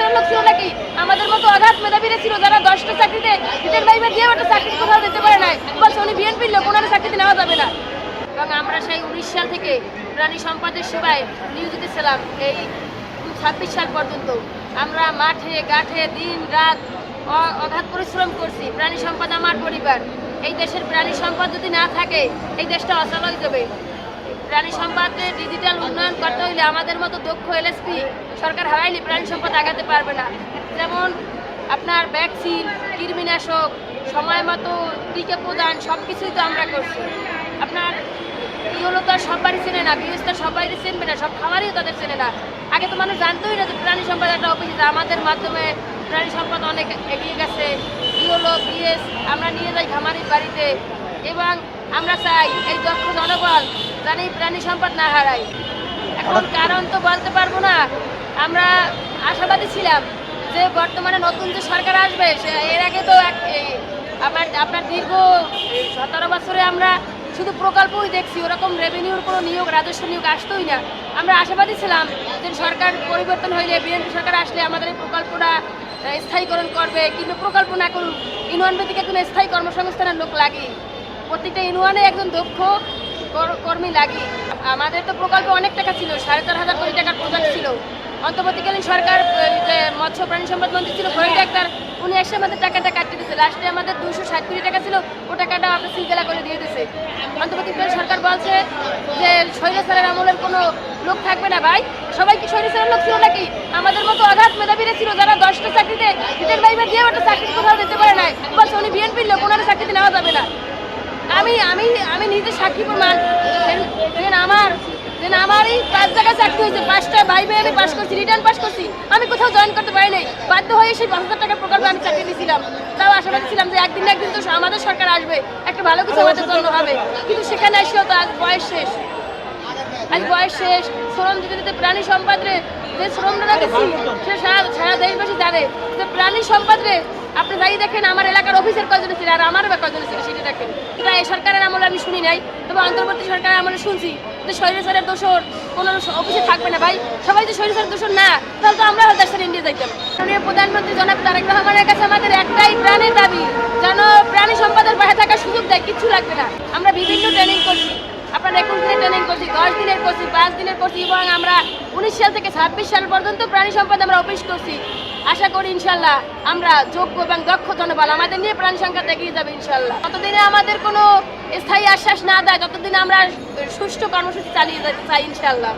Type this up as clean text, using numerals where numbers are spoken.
শ্রেণীর লোক ছিল নাকি? আমাদের মতো অগাধ মেধাবীরা ছিল যারা 10টা চাকরিতে রিটেন ভাইবা দিয়ে একটা চাকরি কোথাও দিতে পারে নাই, বলছে উনি বিএনপির লোক, ওনার চাকরিতে নেওয়া যাবে না। এবং আমরা সেই 19 সাল থেকে প্রাণী সম্পদের সেবায় নিয়োজিত ছিলাম। এই 26 সাল পর্যন্ত আমরা মাঠে ঘাটে দিন রাত অগাধ পরিশ্রম করছি। প্রাণী সম্পদ আমার পরিবার। এই দেশের প্রাণী সম্পদ যদি না থাকে এই দেশটা অচল হয়ে যাবে। প্রাণী সম্পদের ডিজিটাল উন্নয়ন করতে হইলে আমাদের মতো দক্ষ এলএসপি সরকার হারাইলে প্রাণী সম্পদ আগাতে পারবে না। যেমন আপনার ভ্যাকসিন, কৃমিনাশক, সময় মতো টিকা প্রদান সব কিছুই তো আমরা করছি। আপনার ইয়েলো তো আর সবারই চেনে না, বিএস তো সবাই চেনবে না, সব খামারই তাদের চেনে না। আগে তো মানুষ জানতোই না যে প্রাণী সম্পদ একটা অফিস। আমাদের মাধ্যমে প্রাণী সম্পদ অনেক এগিয়ে গেছে। ইয়েলো বিএস আমরা নিয়ে যাই খামারির বাড়িতে এবং আমরা চাই এই দক্ষ জনবল যেন এই প্রাণী সম্পদ না হারায়। এখন কারণ তো বলতে পারবো না। আমরা আশাবাদী ছিলাম যে বর্তমানে নতুন যে সরকার আসবে এর আগে তো আপনার দীর্ঘ 17 বছরে আমরা শুধু প্রকল্পই দেখছি, ওরকম রেভিনিউর কোনো নিয়োগ, রাজস্ব নিয়োগ আসতোই না। আমরা আশাবাদী ছিলাম যে সরকার পরিবর্তন হইলে, বিএনপি সরকার আসলে আমাদের এই প্রকল্পটা স্থায়ীকরণ করবে, কিন্তু প্রকল্প না করুন। ইউনিয়ন ভিত্তিক একজন স্থায়ী কর্মসংস্থানের লোক লাগে, প্রত্যেকটা ইউনিয়নে একজন দক্ষ কর্মী লাগে। আমাদের তো প্রকল্প অনেক টাকা ছিল, 4,500 কোটি টাকার প্রজেক্ট ছিল। অন্তর্বর্তীকালীন সরকার যে মৎস্য প্রাণী সম্পদ মন্ত্রী ছিল ফরিদ আক্তার, উনি এসে আমাদের টাকাটা কাটতে দিয়েছে। লাস্টে আমাদের 260 কোটি টাকা ছিল, ও টাকাটা আপনি সিলগালা করে দিয়ে দিয়েছে। অন্তর্বর্তীকালীন সরকার বলছে যে স্বৈরাচারের আমলের কোনো লোক থাকবে না। ভাই, সবাই কি স্বৈরাচারের লোক ছিল নাকি? আমাদের মতো অগাধ মেধাবীরা ছিল যারা 10টা চাকরিতে রিটেন ভাইবা দিয়ে একটা চাকরি কোথাও দিতে পারে নাই, বলছে উনি বিএনপির লোক, ওনার চাকরিতে নেওয়া যাবে না। আমি নিজে সাক্ষী প্রমাণ। আমারই 5 জায়গায় চাকরি হয়েছে, 5টা ভাইবে আমি পাস করছি, রিটার্ন পাস করছি। আমি কোথাও জয়েন করতে পারি নাই, বাধ্য হয়ে সেই 5,000 টাকার প্রকল্পে আমি চাকরি দিয়েছিলাম। তাও আশাবাদী ছিলাম যে একদিন না একদিন তো আমাদের সরকার আসবে, একটা ভালো কিছু আমাদের জন্য হবে। কিন্তু সেখানে এসেও তো আজ বয়স শেষ। শ্রম দিতে দিতে প্রাণী সম্পদরে যে শ্রমটা দিচ্ছি সে সারা দেশবাসী জানে যে প্রাণী সম্পদরে আপনি যাই দেখেন আমার এলাকার অফিসের কয়জন ছিল আর আমার বা কয়জন ছিল সেটা দেখেন। এটা এই সরকারের আমলে আমি শুনি নাই, তবে অন্তর্বর্তী সরকারের আমলে শুনছি যে স্বৈরাচারের দোষর কোনো অফিসে থাকবে না। ভাই, সবাই যে স্বৈরাচারের দোষর না, তাহলে তো আমরা দেশ ছেড়ে ইন্ডিয়া যাইতাম। মাননীয় প্রধানমন্ত্রী জনাব তারেক রহমানের কাছে আমাদের একটাই প্রাণের দাবি, যেন প্রাণী সম্পদের বাইরে থাকার সুযোগ দেয়, কিচ্ছু লাগবে না। আমরা বিভিন্ন ট্রেনিং করছি, আপনার 21 দিনের ট্রেনিং করছি, 10 দিনের করছি, 5 দিনের করছি এবং আমরা 19 সাল থেকে 26 সাল পর্যন্ত প্রাণী সম্পদ আমরা অফিস করছি। আশা করি ইনশাল্লাহ আমরা যোগ্য এবং দক্ষ জনবল আমাদের নিয়ে প্রাণী সংখ্যা এগিয়ে যাবে ইনশাল্লাহ। ততদিনে আমাদের কোনো স্থায়ী আশ্বাস না দেয়, ততদিন আমরা সুষ্ঠু কর্মসূচি চালিয়ে যেতে চাই ইনশাল্লাহ।